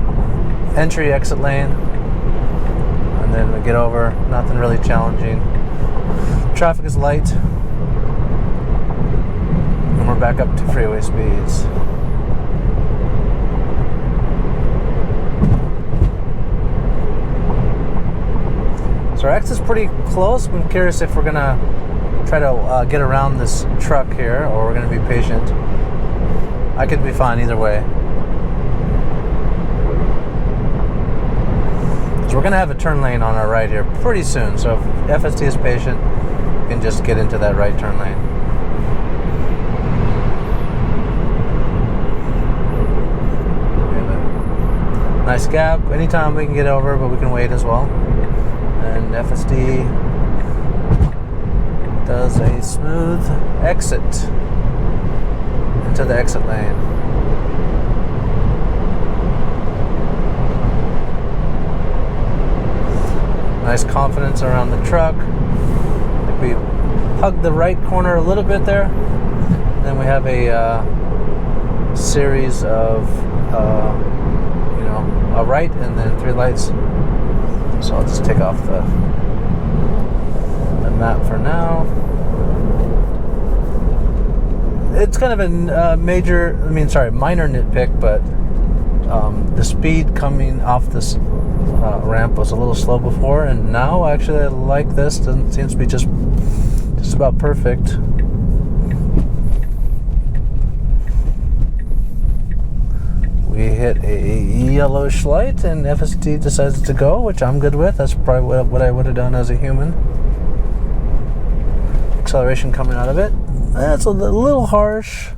entry exit lane, and then we get over. Nothing really challenging. Traffic is light. And we're back up to freeway speeds. So our exit's pretty close. I'm curious if we're gonna try to get around this truck here, or we're gonna be patient. I could be fine either way. So we're gonna have a turn lane on our right here pretty soon. So if FSD is patient, we can just get into that right turn lane. Nice gap. Anytime we can get over, but we can wait as well. And FSD does a smooth exit into the exit lane. Nice confidence around the truck. I think we hugged the right corner a little bit there. Then we have a series of a right and then three lights. So I'll just take off the map for now. It's kind of a minor nitpick, but the speed coming off this ramp was a little slow before, and now actually I like this. Doesn't seems to be just just about perfect. We hit a yellowish light and FSD decides to go, which I'm good with. That's probably what I would have done as a human. Acceleration coming out of it. That's a little harsh.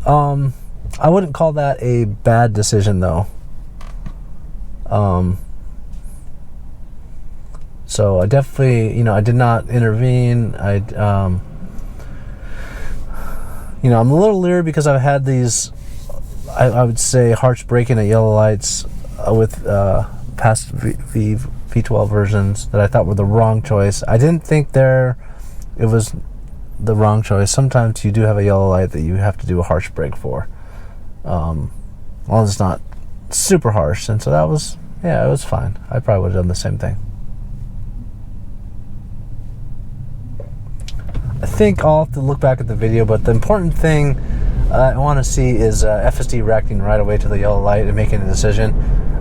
I wouldn't call that a bad decision though. So I definitely, I did not intervene. I'm a little leery because I've had these, I would say, harsh braking at yellow lights with past V12 versions that I thought were the wrong choice. I didn't think it was the wrong choice. Sometimes you do have a yellow light that you have to do a harsh brake for. Well, it's not super harsh, and so that was, it was fine. I probably would have done the same thing. I think I'll have to look back at the video, but the important thing I want to see is FSD reacting right away to the yellow light and making a decision.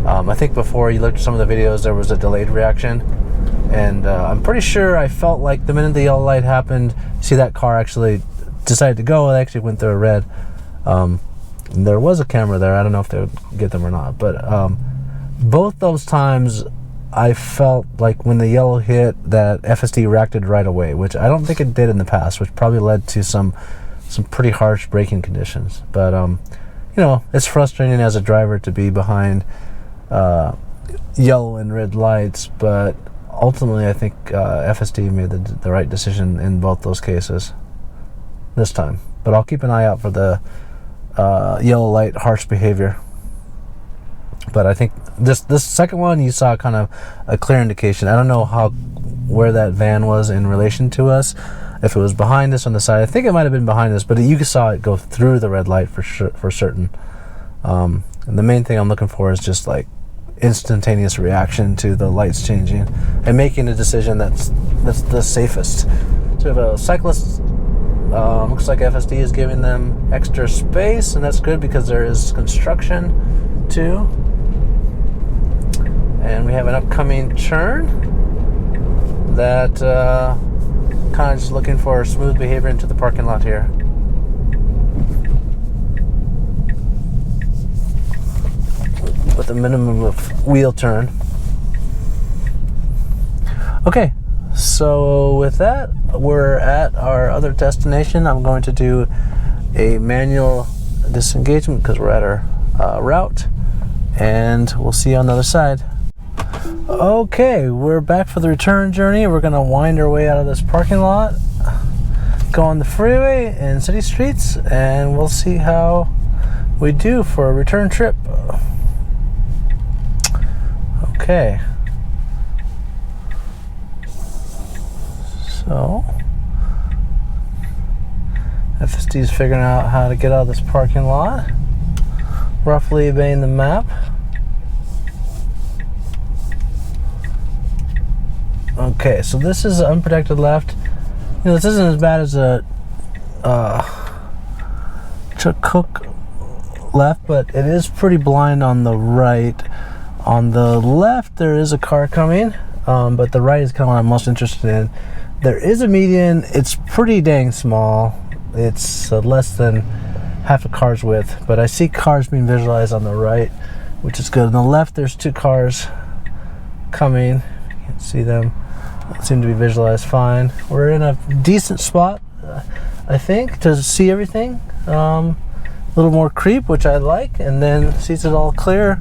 I think before you looked at some of the videos, there was a delayed reaction, and I'm pretty sure I felt like the minute the yellow light happened, see that car actually decided to go. They actually went through a red. There was a camera there. I don't know if they would get them or not, but both those times I felt like when the yellow hit that FSD reacted right away, which I don't think it did in the past, which probably led to some pretty harsh braking conditions. But it's frustrating as a driver to be behind yellow and red lights, but ultimately I think FSD made the right decision in both those cases this time. But I'll keep an eye out for the yellow light harsh behavior. But I think this second one, you saw kind of a clear indication. I don't know where that van was in relation to us, if it was behind us on the side. I think it might have been behind us, but you saw it go through the red light for certain. And the main thing I'm looking for is just like instantaneous reaction to the lights changing and making a decision that's the safest. So we have a cyclist. Looks like FSD is giving them extra space, and that's good because there is construction too. And we have an upcoming turn that kind of just looking for smooth behavior into the parking lot here. With a minimum of wheel turn. Okay, so with that, we're at our other destination. I'm going to do a manual disengagement because we're at our route, and we'll see you on the other side. Okay, we're back for the return journey. We're going to wind our way out of this parking lot, go on the freeway and city streets, and we'll see how we do for a return trip. Okay. So, FSD is figuring out how to get out of this parking lot, roughly obeying the map. Okay, so this is an unprotected left. This isn't as bad as a Chuck Cook left, but it is pretty blind on the right. On the left, there is a car coming, but the right is kind of what I'm most interested in. There is a median. It's pretty dang small. It's less than half a car's width, but I see cars being visualized on the right, which is good. On the left, there's two cars coming. You can see them. Seem to be visualized fine. We're in a decent spot, I think, to see everything. A little more creep, which I like, and then sees it all clear.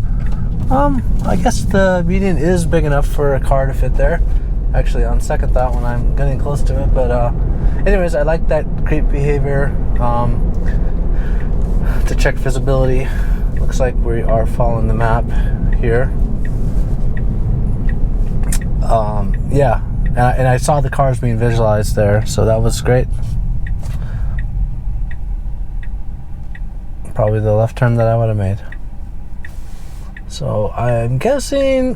I guess the median is big enough for a car to fit there. Actually, on second thought, when I'm getting close to it. But anyways, I like that creep behavior. To check visibility, looks like we are following the map here. Yeah, and I saw the cars being visualized there, so that was great. Probably the left turn that I would have made. So I'm guessing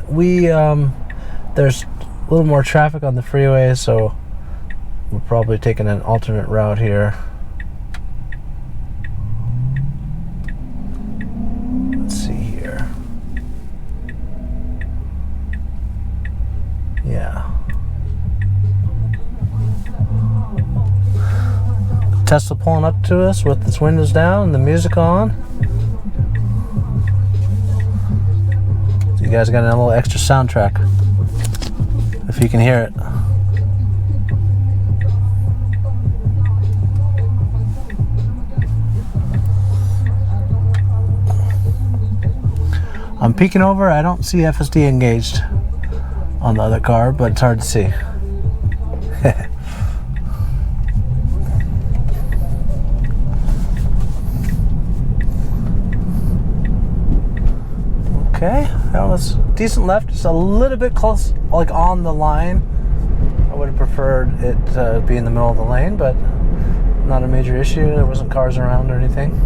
there's a little more traffic on the freeway, so we're probably taking an alternate route here. Let's see here. Yeah. Tesla pulling up to us with its windows down and the music on. So you guys got a little extra soundtrack, if you can hear it. I'm peeking over. I don't see FSD engaged on the other car, but it's hard to see. Okay, that was decent left. Just a little bit close, like on the line. I would have preferred it to be in the middle of the lane, but not a major issue. There wasn't cars around or anything.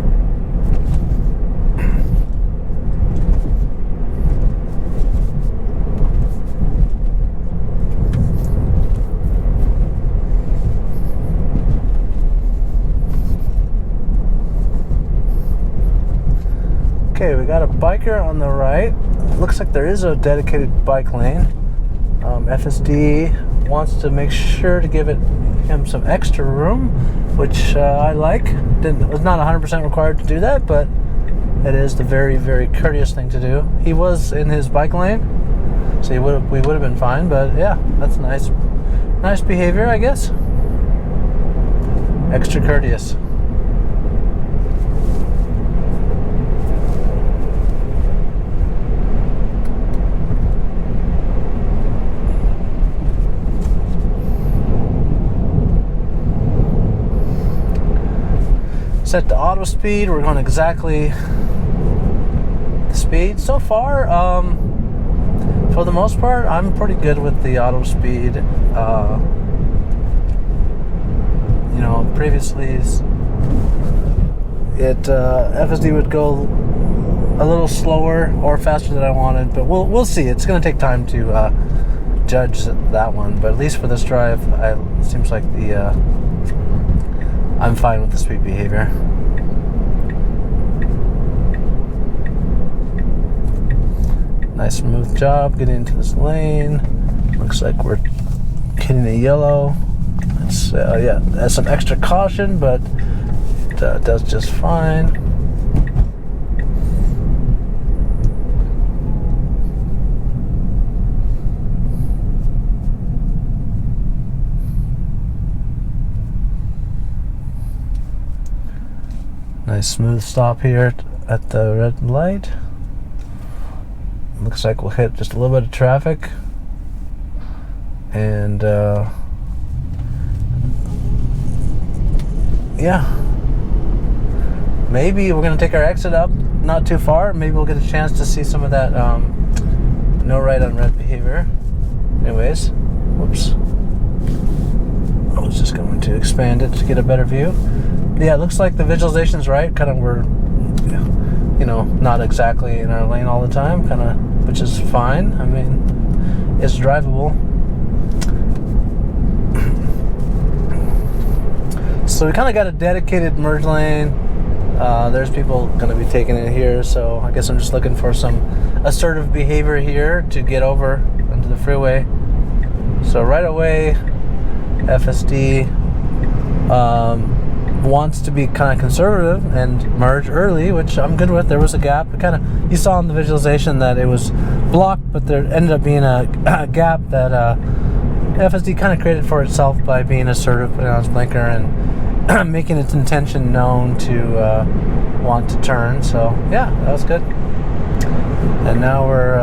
Okay, we got a biker on the right. Looks like there is a dedicated bike lane. FSD wants to make sure to give him some extra room, which I like. Was not 100% required to do that, but it is the very, very courteous thing to do. He was in his bike lane, so we would have been fine. But yeah, that's nice behavior, I guess. Extra courteous. Set to auto speed. We're going exactly the speed. So far, for the most part, I'm pretty good with the auto speed. You know, previously, FSD would go a little slower or faster than I wanted, but we'll see. It's going to take time to judge that one. But at least for this drive, it seems like I'm fine with the speed behavior. Nice smooth job getting into this lane. Looks like we're hitting a yellow. It's yeah, has some extra caution, but it does just fine. Nice smooth stop here at the red light. Looks like we'll hit just a little bit of traffic, and yeah, maybe we're gonna take our exit up not too far. Maybe we'll get a chance to see some of that no right on red behavior. Anyways, whoops, I was just going to expand it to get a better view. Yeah, it looks like the visualization's right. Kind of we're, you know, not exactly in our lane all the time, kind of, which is fine. I mean, it's drivable. So we kind of got a dedicated merge lane. There's people going to be taking it here, so I guess I'm just looking for some assertive behavior here to get over onto the freeway. So right away, FSD wants to be kind of conservative and merge early, which I'm good with. There was a gap. It kind of, you saw in the visualization that it was blocked, but there ended up being a gap that FSD kind of created for itself by being assertive, putting on its blinker and making its intention known to want to turn. So yeah, that was good. And now we're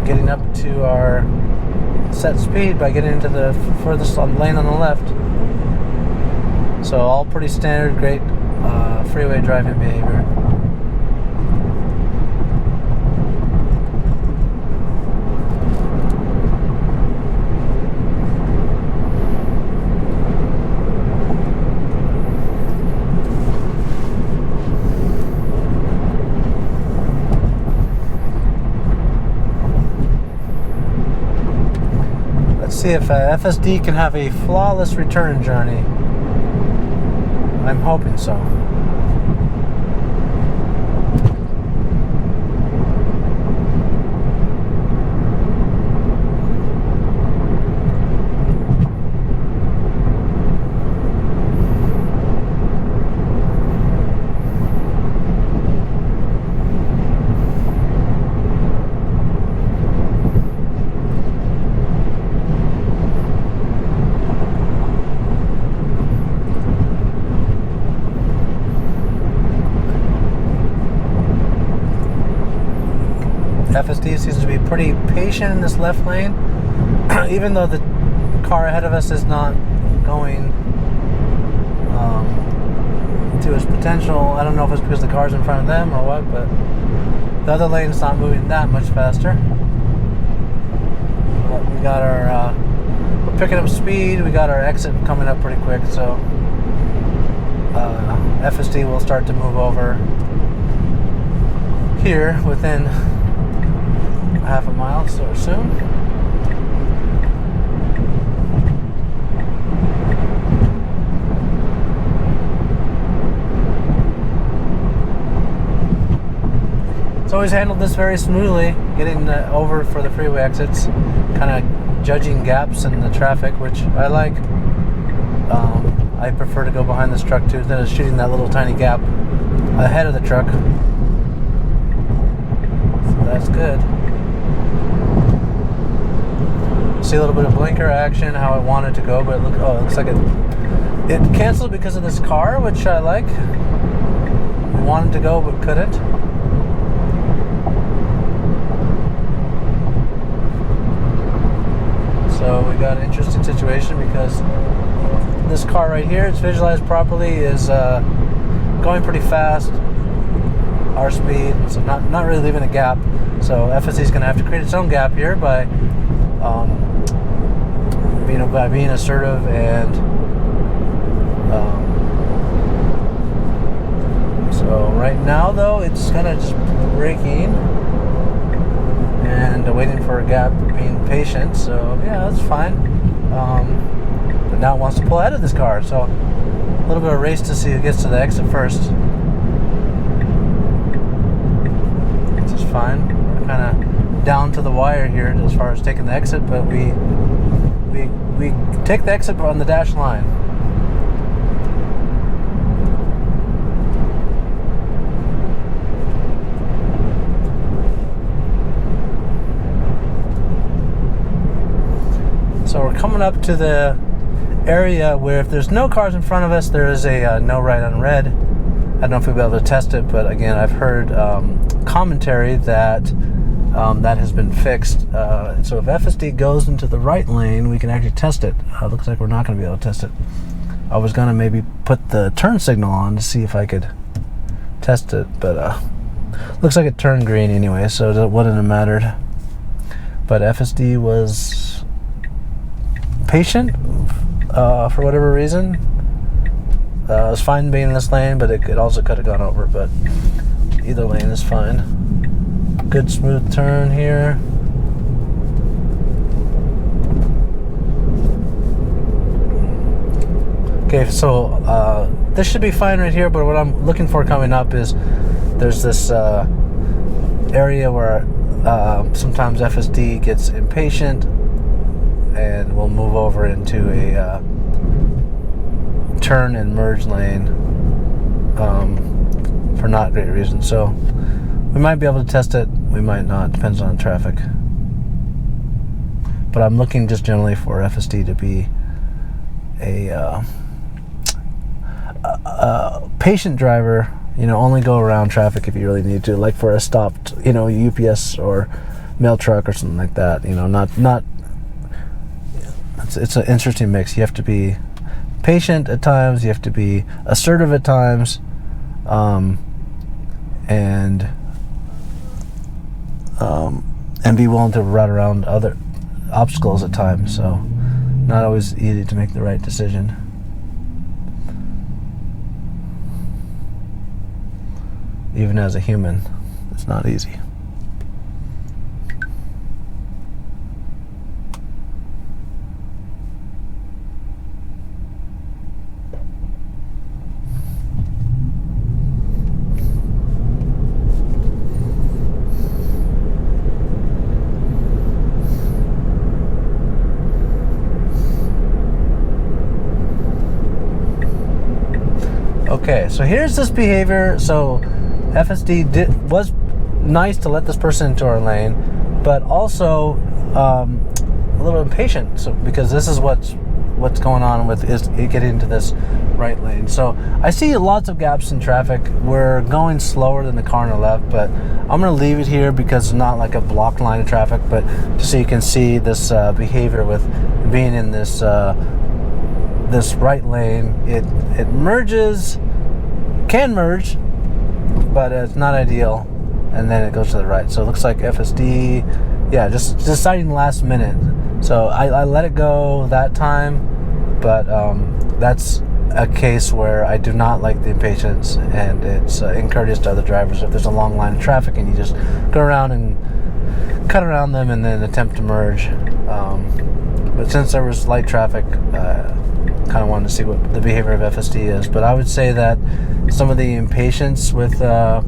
getting up to our set speed by getting into the furthest lane on the left. So all pretty standard, great freeway driving behavior. Let's see if FSD can have a flawless return journey. I'm hoping so. FSD seems to be pretty patient in this left lane, even though the car ahead of us is not going to its potential. I don't know if it's because the car's in front of them or what, but the other lane's not moving that much faster. But we got our, we're picking up speed. We got our exit coming up pretty quick, so FSD will start to move over here within half a mile so soon. It's always handled this very smoothly, getting over for the freeway exits, kind of judging gaps in the traffic, which I like. I prefer to go behind this truck too, instead of shooting that little tiny gap ahead of the truck. So that's good. See a little bit of blinker action, how I want it to go, but it looks like it canceled because of this car, which I like. We wanted to go but couldn't. So we got an interesting situation because this car right here, it's visualized properly, is going pretty fast, our speed, so not really leaving a gap. So FSD is going to have to create its own gap here by by being assertive and so right now though it's kind of just braking and waiting for a gap, being patient. So yeah, that's fine. But now it wants to pull ahead of this car, so a little bit of a race to see who gets to the exit first. Which is fine. We're kind of down to the wire here as far as taking the exit, but we take the exit on the dash line. So we're coming up to the area where if there's no cars in front of us, there is a no right on red. I don't know if we'll be able to test it, but again, I've heard commentary that that has been fixed. So if FSD goes into the right lane, we can actually test it. Looks like we're not going to be able to test it. I was going to maybe put the turn signal on to see if I could test it, but looks like it turned green anyway, so it wouldn't have mattered. But FSD was patient for whatever reason. It was fine being in this lane, but it also could have gone over, but either lane is fine. Good smooth turn here. Okay, so this should be fine right here, but what I'm looking for coming up is there's this area where sometimes FSD gets impatient and we'll move over into a turn and merge lane for not great reasons. So we might be able to test it, we might not, depends on traffic. But I'm looking just generally for FSD to be a patient driver. Only go around traffic if you really need to, like for a stopped, UPS or mail truck or something like that. Not. It's an interesting mix. You have to be patient at times. You have to be assertive at times, and be willing to route around other obstacles at times. So, not always easy to make the right decision. Even as a human, it's not easy. Okay, so here's this behavior. So FSD was nice to let this person into our lane, but also a little impatient. So because this is what's what's going on with is it getting into this right lane. So I see lots of gaps in traffic. We're going slower than the car on the left, but I'm going to leave it here because it's not like a blocked line of traffic, but just so you can see this behavior with being in this this right lane. It merges, can merge, but it's not ideal, and then it goes to the right. So it looks like FSD, yeah, just deciding last minute. So I let it go that time, but that's a case where I do not like the impatience, and it's incourteous to other drivers if there's a long line of traffic and you just go around and cut around them and then attempt to merge. But since there was light traffic, kind of wanted to see what the behavior of FSD is. But I would say that some of the impatience with FSD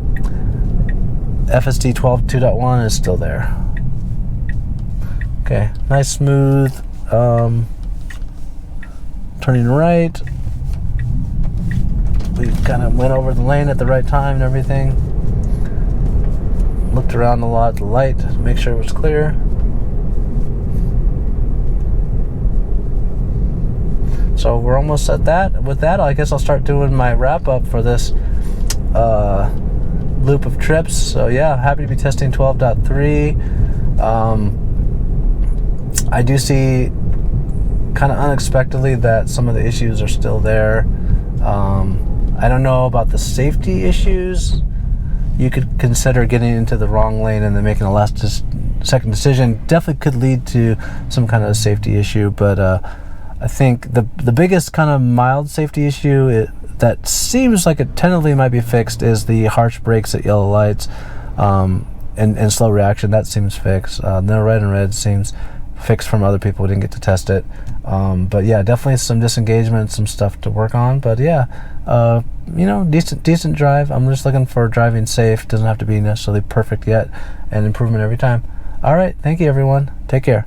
12.3 is still there. Okay, nice smooth turning right. We kind of went over the lane at the right time and everything. Looked around a lot, the light, to make sure it was clear. So we're almost at that. With that, I guess I'll start doing my wrap up for this loop of trips. So yeah, happy to be testing 12.3. I do see kind of unexpectedly that some of the issues are still there. I don't know about the safety issues. You could consider getting into the wrong lane and then making a last second decision. Definitely could lead to some kind of safety issue, but I think the biggest kind of mild safety issue that seems like it tentatively might be fixed is the harsh brakes at yellow lights and slow reaction. That seems fixed. No red and red seems fixed from other people who didn't get to test it. But yeah, definitely some disengagement, some stuff to work on. But yeah, decent drive. I'm just looking for driving safe. Doesn't have to be necessarily perfect yet, and improvement every time. All right, thank you everyone. Take care.